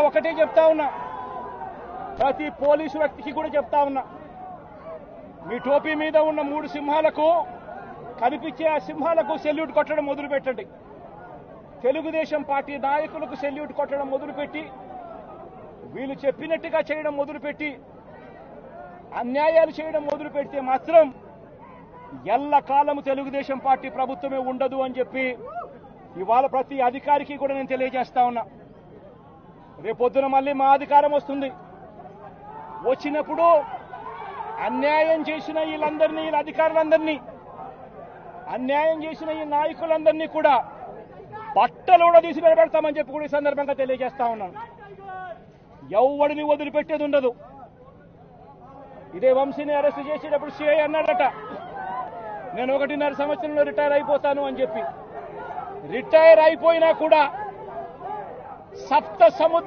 ఒకటే చెప్తా ఉన్నా, ప్రతి పోలీసు వ్యక్తికి కూడా చెప్తా ఉన్నా, మీ టోపీ మీద ఉన్న 3 సింహాలకు కనిపించే ఆ సింహాలకు సెల్యూట్ కొట్టడం మొదలుపెట్టండి. తెలుగుదేశం పార్టీ నాయకులకు సెల్యూట్ కొట్టడం మొదలుపెట్టి, వీళ్ళు చెప్పినట్టుగా చేయడం మొదలుపెట్టి, అన్యాయాలు చేయడం మొదలు పెడితే మాత్రం ఎల్లకాలము తెలుగుదేశం పార్టీ ప్రభుత్వమే ఉండదు అని చెప్పి ఇవాళ ప్రతి అధికారికి కూడా నేను తెలియజేస్తా ఉన్నా. రేపొద్దున మళ్ళీ మా అధికారం వస్తుంది. వచ్చినప్పుడు అన్యాయం చేసిన వీళ్ళందరినీ, వీళ్ళ అధికారులందరినీ, అన్యాయం చేసిన ఈ నాయకులందరినీ కూడా బట్టలు కూడా తీసి నిలబెడతామని చెప్పి కూడా ఈ సందర్భంగా తెలియజేస్తా ఉన్నాను. ఎవడిని వదిలిపెట్టేది ఉండదు. ఇదే వంశీని అరెస్ట్ చేసేటప్పుడు సిఐ అన్నాడట, నేను 1.5 సంవత్సరంలో రిటైర్ అయిపోతాను అని చెప్పి. రిటైర్ అయిపోయినా కూడా సప్త సముద్ర